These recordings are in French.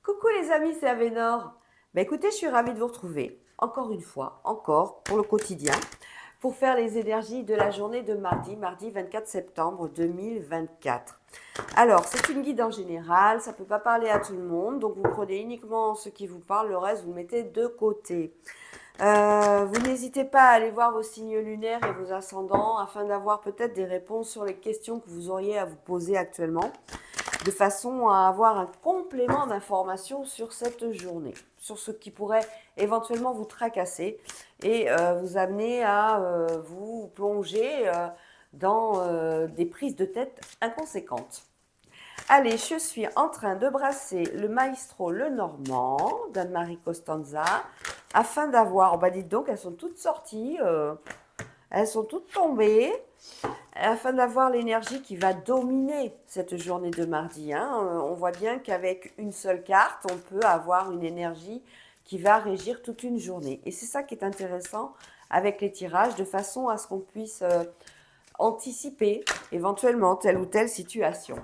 Coucou les amis, c'est Avénor. Écoutez, je suis ravie de vous retrouver, encore une fois, encore pour le quotidien, pour faire les énergies de la journée de mardi 24 septembre 2024. Alors, c'est une guide en général, ça ne peut pas parler à tout le monde, donc vous prenez uniquement ce qui vous parle, le reste vous le mettez de côté. Vous n'hésitez pas à aller voir vos signes lunaires et vos ascendants afin d'avoir peut-être des réponses sur les questions que vous auriez à vous poser actuellement, de façon à avoir un complément d'information sur cette journée, sur ce qui pourrait éventuellement vous tracasser et vous amener à vous plonger dans des prises de tête inconséquentes. Allez, je suis en train de brasser le Maestro Le Normand d'Anne-Marie Costanza afin d'avoir, oh bah dites donc, elles sont toutes sorties, elles sont toutes tombées, afin d'avoir l'énergie qui va dominer cette journée de mardi. On voit bien qu'avec une seule carte, on peut avoir une énergie qui va régir toute une journée. Et c'est ça qui est intéressant avec les tirages, de façon à ce qu'on puisse anticiper éventuellement telle ou telle situation.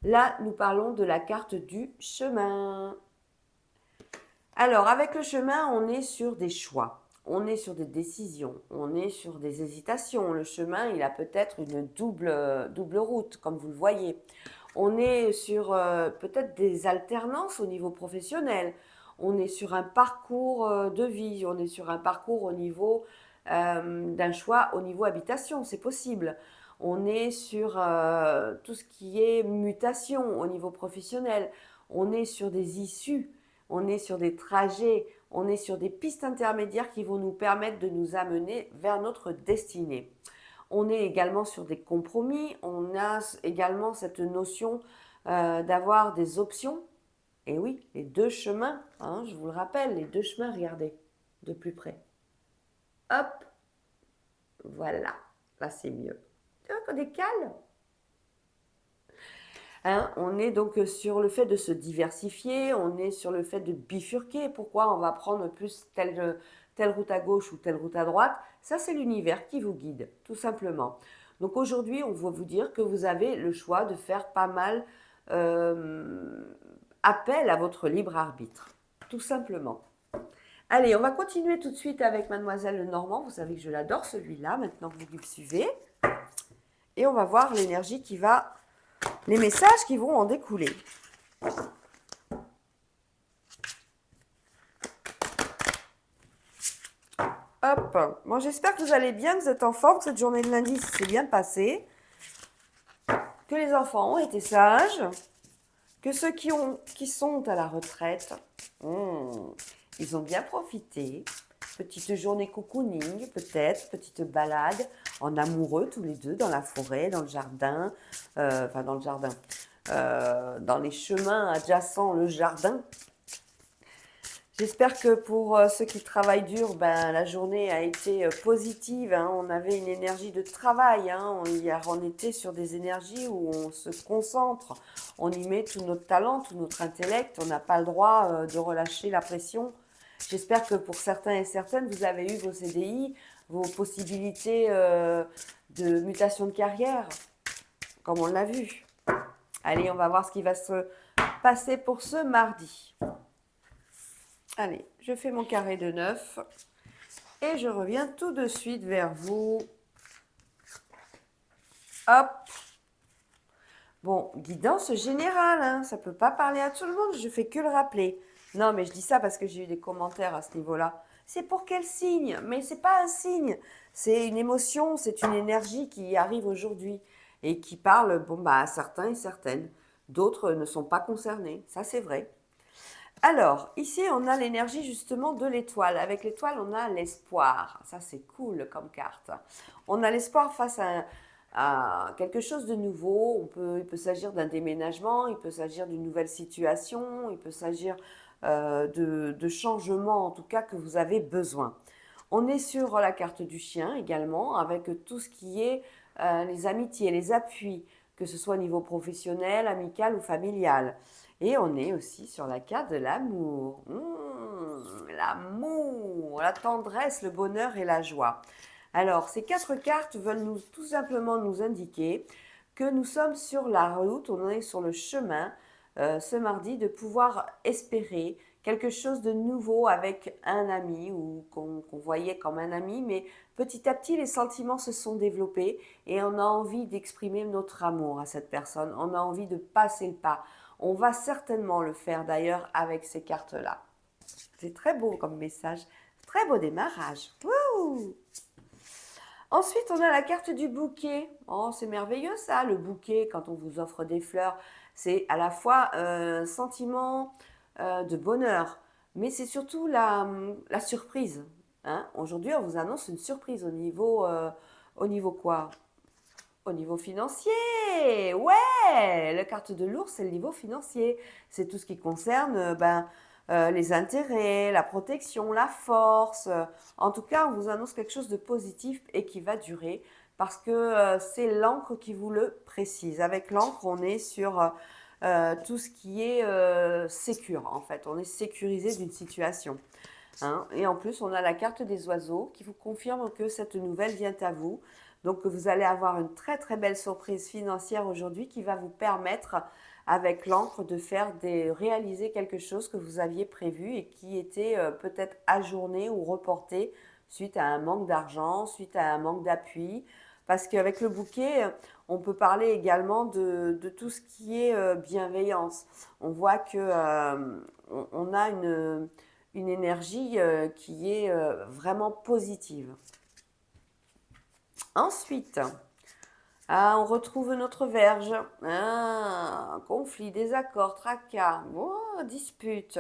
Là, nous parlons de la carte du chemin. Alors, avec le chemin, on est sur des choix, on est sur des décisions, on est sur des hésitations. Le chemin, il a peut-être une double route, comme vous le voyez. On est sur peut-être des alternances au niveau professionnel. On est sur un parcours de vie, on est sur un parcours au niveau d'un choix au niveau habitation, c'est possible. On est sur tout ce qui est mutation au niveau professionnel. On est sur des issues, on est sur des trajets, on est sur des pistes intermédiaires qui vont nous permettre de nous amener vers notre destinée. On est également sur des compromis, on a également cette notion d'avoir des options. Et oui, les deux chemins, je vous le rappelle, les deux chemins, regardez, de plus près. Hop, voilà, là c'est mieux. Tu vois qu'on est calme. On est donc sur le fait de se diversifier, on est sur le fait de bifurquer. Pourquoi on va prendre plus telle route à gauche ou telle route à droite? Ça, c'est l'univers qui vous guide, tout simplement. Donc aujourd'hui, on va vous dire que vous avez le choix de faire pas mal appel à votre libre arbitre, tout simplement. Allez, on va continuer tout de suite avec Mademoiselle Lenormand. Vous savez que je l'adore celui-là, maintenant que vous le suivez. Et on va voir l'énergie qui va, les messages qui vont en découler. Hop. Bon, j'espère que vous allez bien, que vous êtes en forme, que cette journée de lundi s'est bien passée, que les enfants ont été sages, que ceux qui sont à la retraite, ils ont bien profité. Petite journée cocooning, peut-être, petite balade en amoureux tous les deux dans la forêt, dans le jardin, dans le jardin, dans les chemins adjacents le jardin. J'espère que pour ceux qui travaillent dur, la journée a été positive. On avait une énergie de travail. Hier, on était sur des énergies où on se concentre. On y met tout notre talent, tout notre intellect. On n'a pas le droit de relâcher la pression. J'espère que pour certains et certaines, vous avez eu vos CDI, vos possibilités de mutation de carrière, comme on l'a vu. Allez, on va voir ce qui va se passer pour ce mardi. Allez, je fais mon carré de 9 et je reviens tout de suite vers vous. Hop. Bon, guidance générale, ça ne peut pas parler à tout le monde, je fais que le rappeler. Non, mais je dis ça parce que j'ai eu des commentaires à ce niveau-là. C'est pour quel signe? Mais c'est pas un signe, c'est une émotion, c'est une énergie qui arrive aujourd'hui et qui parle à certains et certaines. D'autres ne sont pas concernés, ça c'est vrai. Alors, ici, on a l'énergie justement de l'étoile. Avec l'étoile, on a l'espoir. Ça, c'est cool comme carte. On a l'espoir face à quelque chose de nouveau. Il peut s'agir d'un déménagement, il peut s'agir d'une nouvelle situation, il peut s'agir de changements, en tout cas, que vous avez besoin. On est sur la carte du chien également, avec tout ce qui est les amitiés, les appuis, que ce soit au niveau professionnel, amical ou familial. Et on est aussi sur la carte de l'amour. L'amour, la tendresse, le bonheur et la joie. Alors, ces quatre cartes veulent tout simplement nous indiquer que nous sommes sur la route, on est sur le chemin ce mardi, de pouvoir espérer quelque chose de nouveau avec un ami ou qu'on voyait comme un ami, mais petit à petit, les sentiments se sont développés et on a envie d'exprimer notre amour à cette personne. On a envie de passer le pas. On va certainement le faire d'ailleurs avec ces cartes-là. C'est très beau comme message. Très beau démarrage. Wouh! Ensuite, on a la carte du bouquet. Oh, c'est merveilleux ça, le bouquet, quand on vous offre des fleurs. C'est à la fois un sentiment de bonheur, mais c'est surtout la surprise. Hein. Aujourd'hui, on vous annonce une surprise au niveau quoi? Au niveau financier. Ouais, la carte de l'ours, c'est le niveau financier. C'est tout ce qui concerne les intérêts, la protection, la force. En tout cas, on vous annonce quelque chose de positif et qui va durer parce que c'est l'encre qui vous le précise. Avec l'encre, on est sur tout ce qui est sécure, en fait. On est sécurisé d'une situation. Hein. Et en plus, on a la carte des oiseaux qui vous confirme que cette nouvelle vient à vous. Donc, vous allez avoir une très très belle surprise financière aujourd'hui qui va vous permettre, avec l'encre, de réaliser quelque chose que vous aviez prévu et qui était peut-être ajourné ou reporté suite à un manque d'argent, suite à un manque d'appui. Parce qu'avec le bouquet, on peut parler également de tout ce qui est bienveillance. On voit que on a une énergie qui est vraiment positive. Ensuite, on retrouve notre Vierge. Conflit, désaccord, tracas, dispute.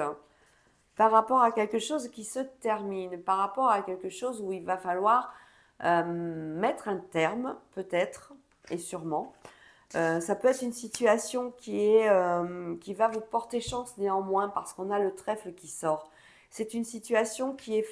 Par rapport à quelque chose qui se termine, par rapport à quelque chose où il va falloir mettre un terme, peut-être, et sûrement. Ça peut être une situation qui va vous porter chance néanmoins parce qu'on a le trèfle qui sort. C'est une situation qui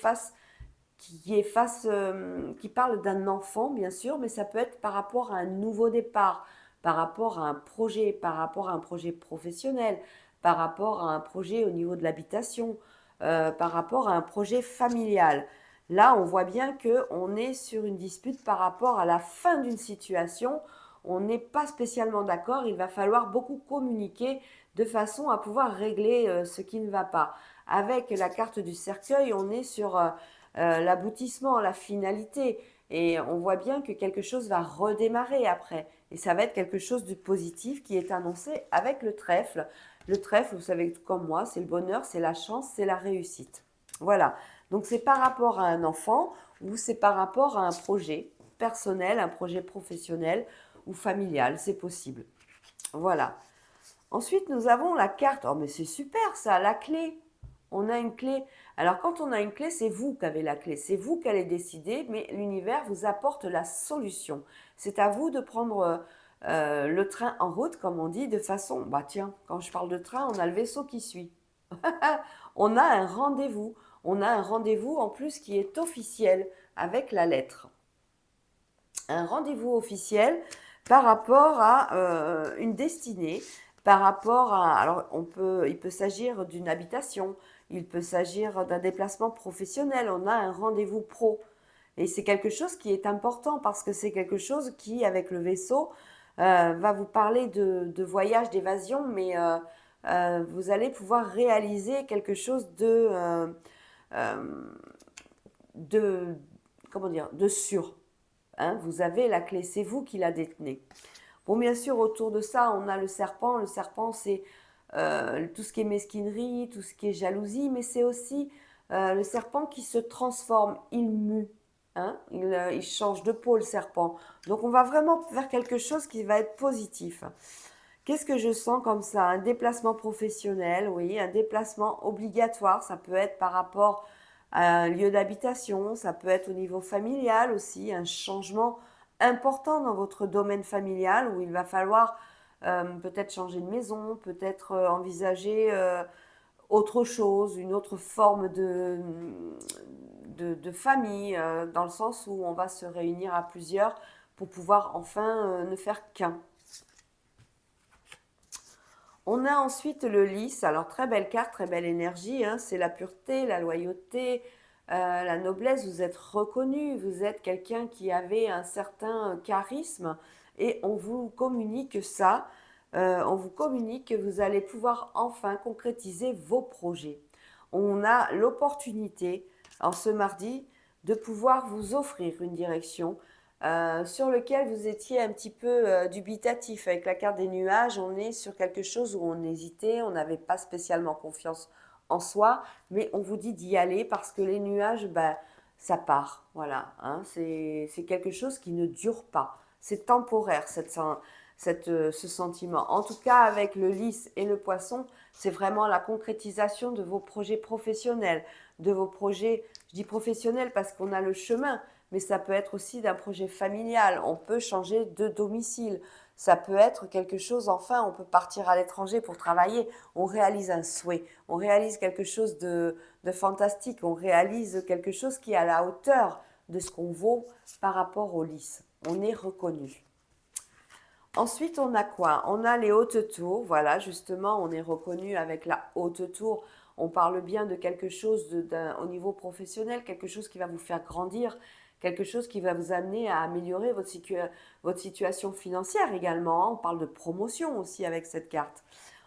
parle d'un enfant, bien sûr, mais ça peut être par rapport à un nouveau départ, par rapport à un projet, par rapport à un projet professionnel, par rapport à un projet au niveau de l'habitation, par rapport à un projet familial. Là, on voit bien qu'on est sur une dispute par rapport à la fin d'une situation. On n'est pas spécialement d'accord. Il va falloir beaucoup communiquer de façon à pouvoir régler ce qui ne va pas. Avec la carte du cercueil, on est sur l'aboutissement, la finalité. Et on voit bien que quelque chose va redémarrer après. Et ça va être quelque chose de positif qui est annoncé avec le trèfle. Le trèfle, vous savez comme moi, c'est le bonheur, c'est la chance, c'est la réussite. Voilà. Donc c'est par rapport à un enfant ou c'est par rapport à un projet personnel, un projet professionnel ou familial, c'est possible. Voilà. Ensuite, nous avons la carte. Oh, mais c'est super ça, la clé. On a une clé. Alors, quand on a une clé, c'est vous qui avez la clé. C'est vous qui allez décider, mais l'univers vous apporte la solution. C'est à vous de prendre le train en route, comme on dit, de façon. Bah, tiens, quand je parle de train, on a le vaisseau qui suit. On a un rendez-vous. On a un rendez-vous en plus qui est officiel avec la lettre. Un rendez-vous officiel par rapport à une destinée, par rapport à, alors il peut s'agir d'une habitation, il peut s'agir d'un déplacement professionnel, on a un rendez-vous pro. Et c'est quelque chose qui est important parce que c'est quelque chose qui, avec le vaisseau, va vous parler de voyage, d'évasion, mais vous allez pouvoir réaliser quelque chose de comment dire, de sûr. Hein, vous avez la clé, c'est vous qui la détenez. Bon, bien sûr, autour de ça, on a le serpent. Le serpent, c'est tout ce qui est mesquinerie, tout ce qui est jalousie, mais c'est aussi le serpent qui se transforme, il mue. Hein, il change de peau, le serpent. Donc, on va vraiment vers quelque chose qui va être positif. Qu'est-ce que je sens comme ça? Un déplacement professionnel, oui, un déplacement obligatoire. Ça peut être par rapport à un lieu d'habitation, ça peut être au niveau familial aussi, un changement important dans votre domaine familial où il va falloir peut-être changer de maison, peut-être envisager autre chose, une autre forme de famille, dans le sens où on va se réunir à plusieurs pour pouvoir enfin ne faire qu'un. On a ensuite le lys, alors très belle carte, très belle énergie, hein, c'est la pureté, la loyauté, la noblesse, vous êtes reconnu, vous êtes quelqu'un qui avait un certain charisme et on vous communique ça on vous communique que vous allez pouvoir enfin concrétiser vos projets. On a l'opportunité, en ce mardi, de pouvoir vous offrir une direction sur lequel vous étiez un petit peu dubitatif. Avec la carte des nuages, on est sur quelque chose où on hésitait, on n'avait pas spécialement confiance en soi, mais on vous dit d'y aller parce que les nuages, ben, ça part. Voilà, hein, c'est quelque chose qui ne dure pas. C'est temporaire, ce sentiment. En tout cas, avec le lys et le poisson, c'est vraiment la concrétisation de vos projets professionnels, de vos projets, je dis professionnels parce qu'on a le chemin, mais ça peut être aussi d'un projet familial. On peut changer de domicile. Ça peut être quelque chose, enfin, on peut partir à l'étranger pour travailler. On réalise un souhait, on réalise quelque chose de fantastique, on réalise quelque chose qui est à la hauteur de ce qu'on vaut par rapport au lys. On est reconnu. Ensuite, on a quoi? On a les hautes tours. Voilà, justement, on est reconnu avec la haute tour. On parle bien de quelque chose au niveau professionnel, quelque chose qui va vous faire grandir, quelque chose qui va vous amener à améliorer votre situation financière également. On parle de promotion aussi avec cette carte.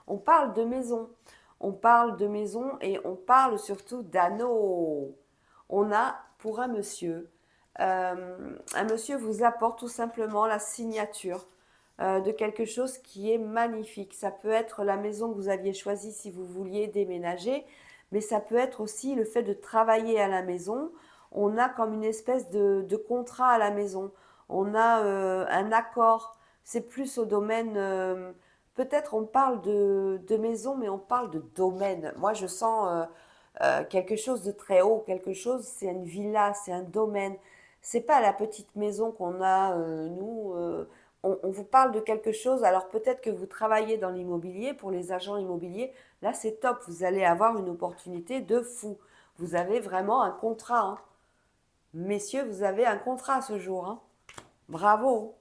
On parle de maison. On parle de maison et on parle surtout d'anneau. On a pour un monsieur vous apporte tout simplement la signature de quelque chose qui est magnifique. Ça peut être la maison que vous aviez choisie si vous vouliez déménager, mais ça peut être aussi le fait de travailler à la maison. On a comme une espèce de contrat à la maison. On a un accord. C'est plus au domaine... peut-être on parle de maison, mais on parle de domaine. Moi, je sens quelque chose de très haut, quelque chose, c'est une villa, c'est un domaine. C'est pas la petite maison qu'on a, nous. On vous parle de quelque chose. Alors peut-être que vous travaillez dans l'immobilier, pour les agents immobiliers. Là, c'est top. Vous allez avoir une opportunité de fou. Vous avez vraiment un contrat, hein. Messieurs, vous avez un contrat ce jour, hein. Bravo.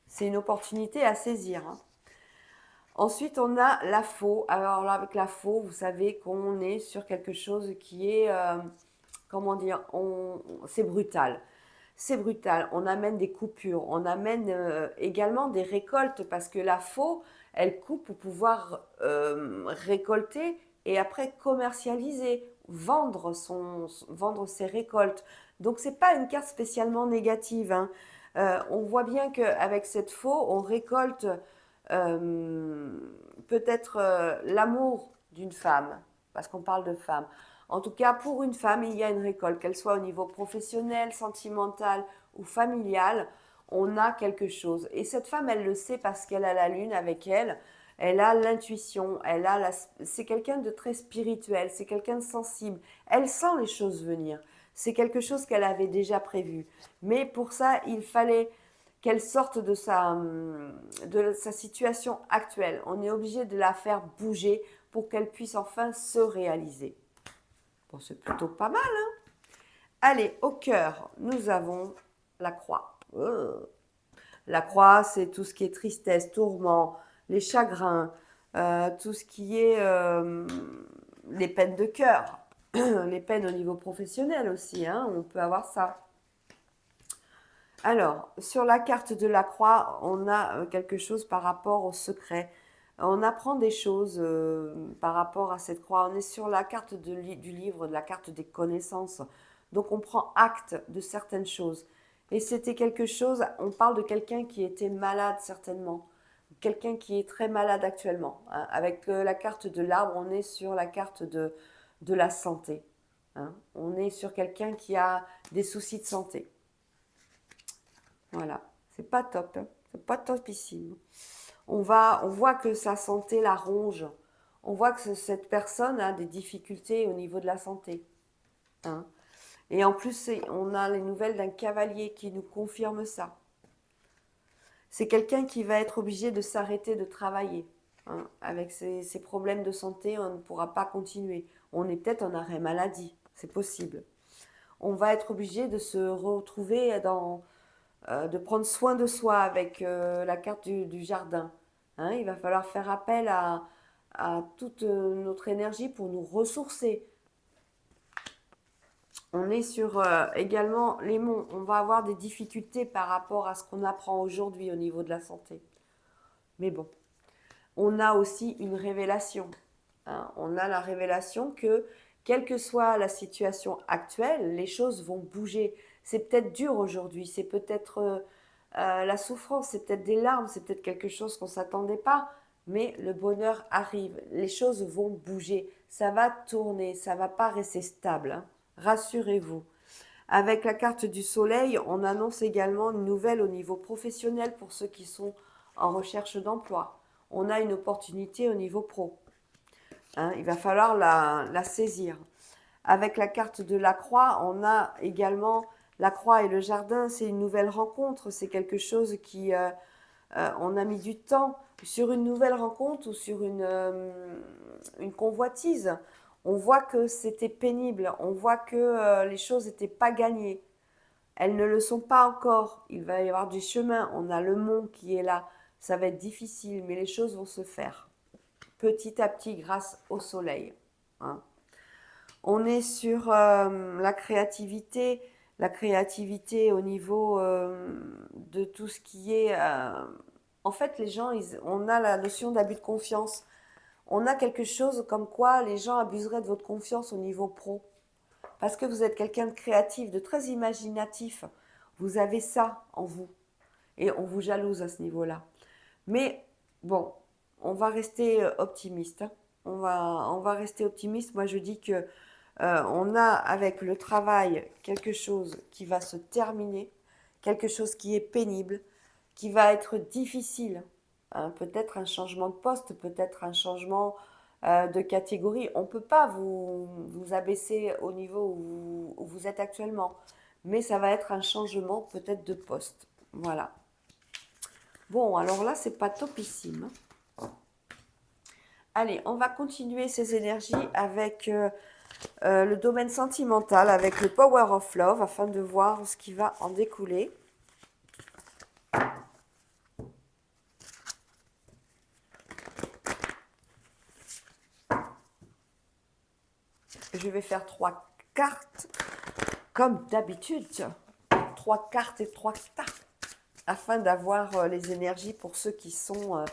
C'est une opportunité à saisir, hein. Ensuite, on a la faux. Alors là, avec la faux, vous savez qu'on est sur quelque chose qui est, comment dire, c'est brutal. C'est brutal. On amène des coupures, on amène également des récoltes parce que la faux, elle coupe pour pouvoir récolter et après commercialiser, vendre ses récoltes. Donc c'est pas une carte spécialement négative, hein. On voit bien qu'avec cette faux, on récolte peut-être l'amour d'une femme, parce qu'on parle de femme. En tout cas, pour une femme, il y a une récolte, qu'elle soit au niveau professionnel, sentimental ou familial, on a quelque chose. Et cette femme, elle le sait parce qu'elle a la lune avec elle, elle a l'intuition, c'est quelqu'un de très spirituel, c'est quelqu'un de sensible. Elle sent les choses venir. C'est quelque chose qu'elle avait déjà prévu. Mais pour ça, il fallait qu'elle sorte de sa situation actuelle. On est obligé de la faire bouger pour qu'elle puisse enfin se réaliser. Bon, c'est plutôt pas mal, hein? Allez, au cœur, nous avons la croix. La croix, c'est tout ce qui est tristesse, tourment, les chagrins, tout ce qui est les peines de cœur, les peines au niveau professionnel aussi, hein, on peut avoir ça. Alors, sur la carte de la croix, on a quelque chose par rapport au secret. On apprend des choses par rapport à cette croix. On est sur la carte du livre, de la carte des connaissances. Donc, on prend acte de certaines choses. Et c'était quelque chose, on parle de quelqu'un qui était malade certainement. Quelqu'un qui est très malade actuellement, hein. Avec la carte de l'arbre, on est sur la carte de la santé, hein. On est sur quelqu'un qui a des soucis de santé. Voilà, c'est pas top, hein. C'est pas topissime. On voit que sa santé la ronge. On voit que cette personne a des difficultés au niveau de la santé, hein. Et en plus, on a les nouvelles d'un cavalier qui nous confirme ça. C'est quelqu'un qui va être obligé de s'arrêter de travailler, hein. Avec ses problèmes de santé, on ne pourra pas continuer. On est peut-être en arrêt maladie, c'est possible. On va être obligé de se retrouver de prendre soin de soi avec la carte du jardin, hein. Il va falloir faire appel à toute notre énergie pour nous ressourcer. On est sur également les monts. On va avoir des difficultés par rapport à ce qu'on apprend aujourd'hui au niveau de la santé. Mais bon, On a aussi une révélation. Hein. On a la révélation que, quelle que soit la situation actuelle, les choses vont bouger. C'est peut-être dur aujourd'hui, c'est peut-être la souffrance, c'est peut-être des larmes, c'est peut-être quelque chose qu'on ne s'attendait pas, mais le bonheur arrive. Les choses vont bouger, ça va tourner, ça ne va pas rester stable. Hein. Rassurez-vous. Avec la carte du soleil, on annonce également une nouvelle au niveau professionnel pour ceux qui sont en recherche d'emploi. On a une opportunité au niveau pro. Hein, il va falloir la saisir. Avec la carte de la croix, on a également la croix et le jardin. C'est une nouvelle rencontre. C'est quelque chose qui, on a mis du temps sur une nouvelle rencontre ou sur une convoitise. On voit que c'était pénible. On voit que les choses n'étaient pas gagnées. Elles ne le sont pas encore. Il va y avoir du chemin. On a le mont qui est là. Ça va être difficile, mais les choses vont se faire petit à petit grâce au soleil. Hein. On est sur la créativité au niveau de tout ce qui est... en fait, les gens, on a la notion d'abus de confiance. On a quelque chose comme quoi les gens abuseraient de votre confiance au niveau pro. Parce que vous êtes quelqu'un de créatif, de très imaginatif. Vous avez ça en vous. Et on vous jalouse à ce niveau-là. Mais bon, on va rester optimiste. Hein. On va rester optimiste. Moi, je dis que on a avec le travail quelque chose qui va se terminer, quelque chose qui est pénible, qui va être difficile. Hein. Peut-être un changement de poste, peut-être un changement de catégorie. On ne peut pas vous abaisser au niveau où vous êtes actuellement. Mais ça va être un changement peut-être de poste. Voilà. Bon, alors là, c'est pas topissime. Allez, on va continuer ces énergies avec le domaine sentimental, avec le Power of Love, afin de voir ce qui va en découler. Je vais faire 3 cartes, comme d'habitude. 3 cartes et 3 cartes, afin d'avoir les énergies pour ceux qui sont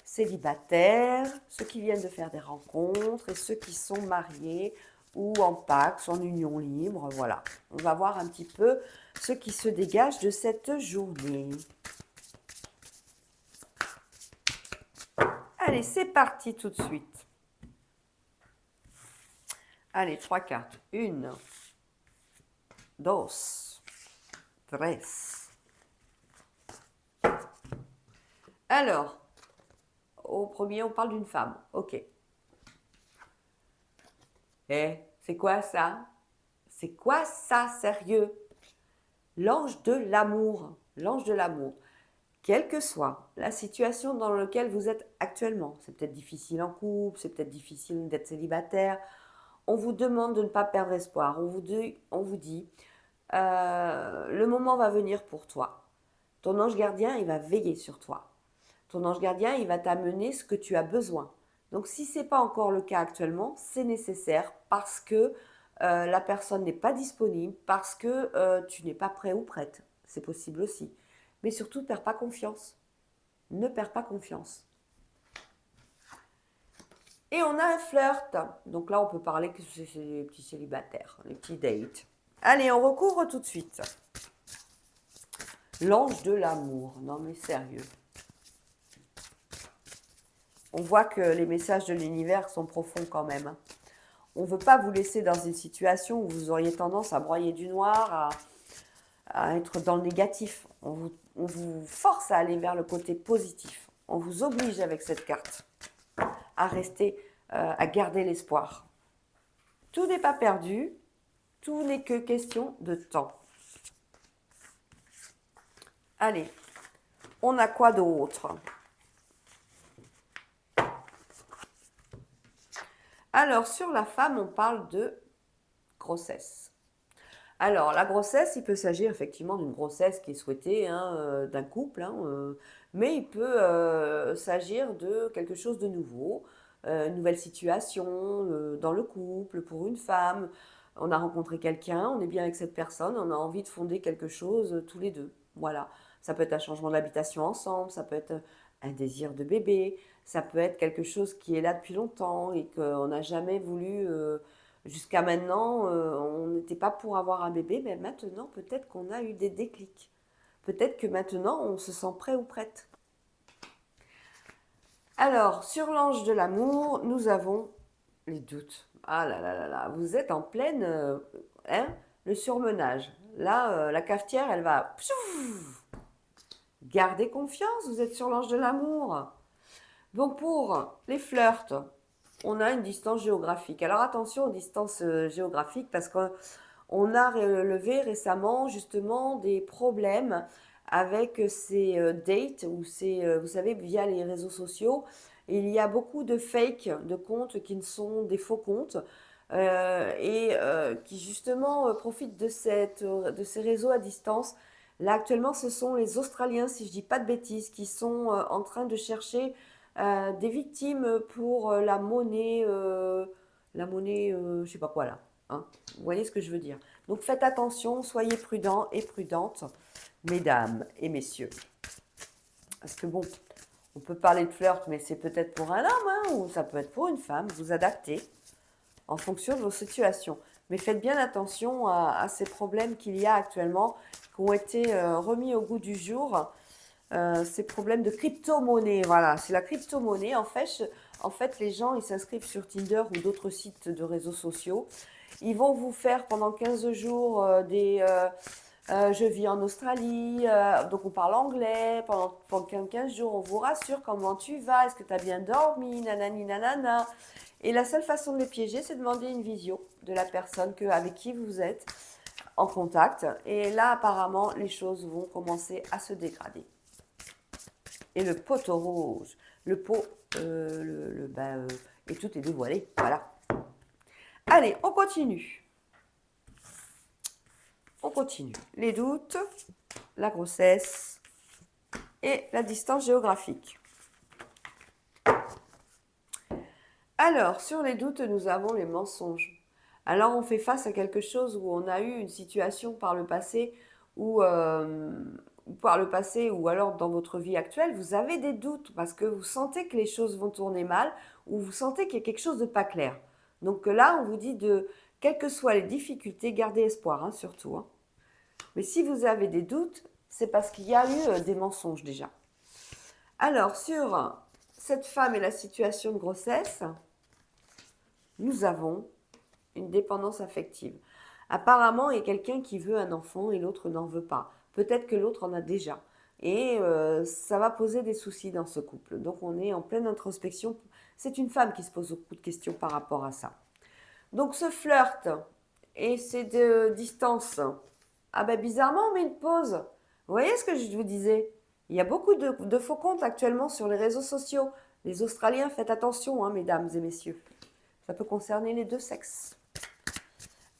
célibataires, ceux qui viennent de faire des rencontres et ceux qui sont mariés ou en Pax, en union libre. Voilà, on va voir un petit peu ce qui se dégage de cette journée. Allez, c'est parti tout de suite. Allez, 3 cartes. 1, 2, 3. Alors, au premier, on parle d'une femme. Ok. Eh, c'est quoi ça? C'est quoi ça, sérieux? L'ange de l'amour. L'ange de l'amour. Quelle que soit la situation dans laquelle vous êtes actuellement, c'est peut-être difficile en couple, c'est peut-être difficile d'être célibataire, on vous demande de ne pas perdre espoir. On vous dit le moment va venir pour toi. Ton ange gardien, il va veiller sur toi. Ton ange gardien, il va t'amener ce que tu as besoin. Donc si ce n'est pas encore le cas actuellement, c'est nécessaire parce que la personne n'est pas disponible, parce que tu n'es pas prêt ou prête. C'est possible aussi. Mais surtout, ne perds pas confiance. Ne perds pas confiance. Et on a un flirt. Donc là, on peut parler que c'est les petits célibataires, les petits dates. Allez, on recouvre tout de suite. L'ange de l'amour. Non mais sérieux. On voit que les messages de l'univers sont profonds quand même. On ne veut pas vous laisser dans une situation où vous auriez tendance à broyer du noir, à être dans le négatif. On vous force à aller vers le côté positif. On vous oblige avec cette carte à rester, à garder l'espoir. Tout n'est pas perdu, tout n'est que question de temps. Allez, on a quoi d'autre? Alors, sur la femme, on parle de grossesse. Alors, la grossesse, il peut s'agir effectivement d'une grossesse qui est souhaitée d'un couple, mais il peut s'agir de quelque chose de nouveau, une nouvelle situation dans le couple pour une femme. On a rencontré quelqu'un, on est bien avec cette personne, on a envie de fonder quelque chose tous les deux. Voilà, ça peut être un changement d'habitation ensemble, ça peut être un désir de bébé, Ça peut être quelque chose qui est là depuis longtemps et qu'on n'a jamais voulu, jusqu'à maintenant, on n'était pas pour avoir un bébé, mais maintenant, peut-être qu'on a eu des déclics. Peut-être que maintenant, on se sent prêt ou prête. Alors, sur l'ange de l'amour, nous avons les doutes. Ah là là là là, vous êtes en pleine, hein, le surmenage. Là, la cafetière, elle va... Pfff. Gardez confiance, vous êtes sur l'ange de l'amour. Donc pour les flirts, on a une distance géographique. Alors attention aux distances géographiques parce qu'on a relevé récemment justement des problèmes avec ces dates ou ces, vous savez, via les réseaux sociaux. Il y a beaucoup de fake, de comptes qui ne sont des faux comptes et qui justement profitent de ces réseaux à distance. Là actuellement, ce sont les Australiens, si je dis pas de bêtises, qui sont en train de chercher des victimes pour la monnaie, je sais pas quoi là. Hein. Vous voyez ce que je veux dire. Donc faites attention, soyez prudents et prudentes, mesdames et messieurs. Parce que bon, on peut parler de flirt, mais c'est peut-être pour un homme, hein, ou ça peut être pour une femme. Vous adaptez en fonction de vos situations. Mais faites bien attention à ces problèmes qu'il y a actuellement, qui ont été remis au goût du jour. Ces problèmes de crypto-monnaie, voilà, c'est la crypto-monnaie. En fait, les gens, ils s'inscrivent sur Tinder ou d'autres sites de réseaux sociaux. Ils vont vous faire pendant 15 jours je vis en Australie, donc on parle anglais. Pendant 15 jours, on vous rassure comment tu vas, est-ce que tu as bien dormi, nanani nanana. Et la seule façon de les piéger, c'est de demander une visio de la personne avec qui vous êtes en contact. Et là, apparemment, les choses vont commencer à se dégrader. Et le poteau rouge, le pot, et tout est dévoilé. Voilà. Allez, on continue. On continue. Les doutes, la grossesse et la distance géographique. Alors, sur les doutes, nous avons les mensonges. Alors, on fait face à quelque chose où on a eu une situation par le passé ou alors dans votre vie actuelle, vous avez des doutes parce que vous sentez que les choses vont tourner mal ou vous sentez qu'il y a quelque chose de pas clair. Donc là, on vous dit quelles que soient les difficultés, gardez espoir, hein, surtout. Hein. Mais si vous avez des doutes, c'est parce qu'il y a eu des mensonges déjà. Alors, sur cette femme et la situation de grossesse, nous avons une dépendance affective. Apparemment, il y a quelqu'un qui veut un enfant et l'autre n'en veut pas. Peut-être que l'autre en a déjà. Et ça va poser des soucis dans ce couple. Donc, on est en pleine introspection. C'est une femme qui se pose beaucoup de questions par rapport à ça. Donc, ce flirt et ces distances, ah ben bizarrement, on met une pause. Vous voyez ce que je vous disais? Il y a beaucoup de faux comptes actuellement sur les réseaux sociaux. Les Australiens, faites attention, hein, mesdames et messieurs. Ça peut concerner les deux sexes.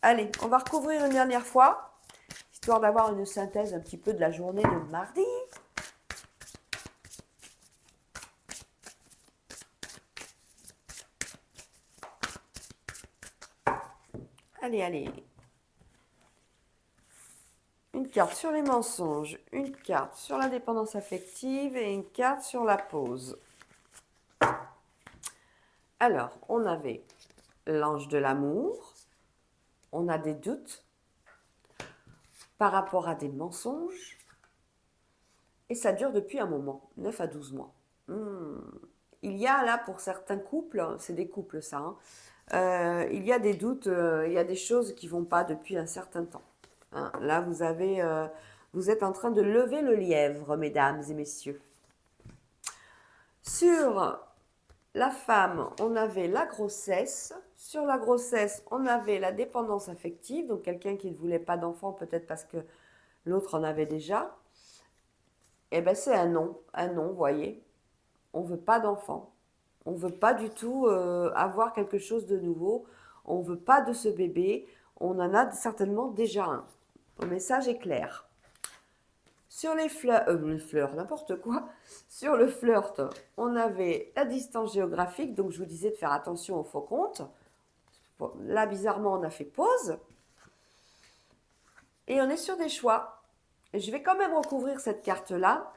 Allez, on va recouvrir une dernière fois, histoire d'avoir une synthèse un petit peu de la journée de mardi. Allez, allez. Une carte sur les mensonges, une carte sur la dépendance affective et une carte sur la pause. Alors, on avait l'ange de l'amour, on a des doutes par rapport à des mensonges, et ça dure depuis un moment, 9 à 12 mois. Il y a là, pour certains couples, c'est des couples ça, hein, il y a des doutes, il y a des choses qui ne vont pas depuis un certain temps. Hein, là, vous êtes en train de lever le lièvre, mesdames et messieurs. Sur la femme, on avait la grossesse. Sur la grossesse, on avait la dépendance affective, donc quelqu'un qui ne voulait pas d'enfant, peut-être parce que l'autre en avait déjà. Eh bien, c'est un non, vous voyez. On ne veut pas d'enfant. On ne veut pas du tout avoir quelque chose de nouveau. On ne veut pas de ce bébé. On en a certainement déjà un. Le message est clair. Sur les fleurs, n'importe quoi. Sur le flirt, on avait la distance géographique, donc je vous disais de faire attention aux faux comptes. Bon, là, bizarrement, on a fait pause. Et on est sur des choix. Et je vais quand même recouvrir cette carte-là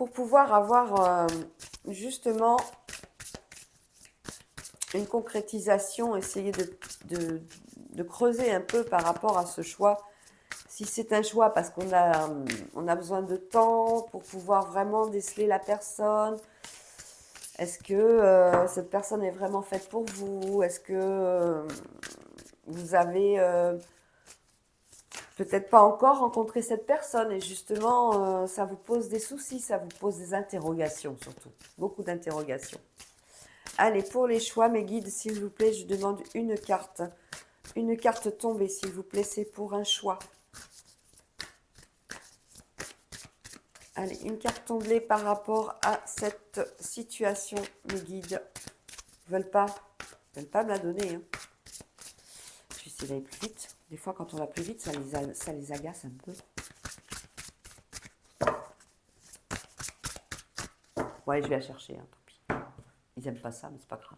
pour pouvoir avoir justement une concrétisation, essayer de creuser un peu par rapport à ce choix. Si c'est un choix parce on a besoin de temps pour pouvoir vraiment déceler la personne, est-ce que cette personne est vraiment faite pour vous? Est-ce que vous avez peut-être pas encore rencontré cette personne et justement ça vous pose des soucis, ça vous pose des interrogations surtout, beaucoup d'interrogations. Allez, pour les choix, mes guides, s'il vous plaît, je demande une carte. Une carte tombée, s'il vous plaît, c'est pour un choix. Allez, une carte tombée par rapport à cette situation, mes guides. Ils veulent pas me la donner. Hein. Je vais essayer d'aller plus vite. Des fois, quand on va plus vite, ça les agace un peu. Ouais, je vais la chercher, hein, tant pis. Ils n'aiment pas ça, mais c'est pas grave.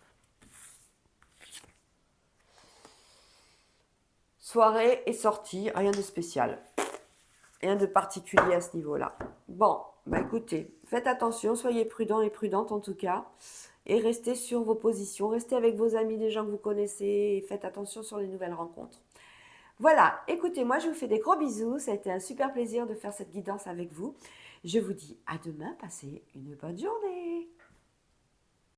Soirée et sortie, rien de spécial. Rien de particulier à ce niveau-là. Bon, bah écoutez, faites attention, soyez prudents et prudentes en tout cas. Et restez sur vos positions, restez avec vos amis, les gens que vous connaissez, et faites attention sur les nouvelles rencontres. Voilà, écoutez, moi je vous fais des gros bisous, ça a été un super plaisir de faire cette guidance avec vous. Je vous dis à demain, passez une bonne journée.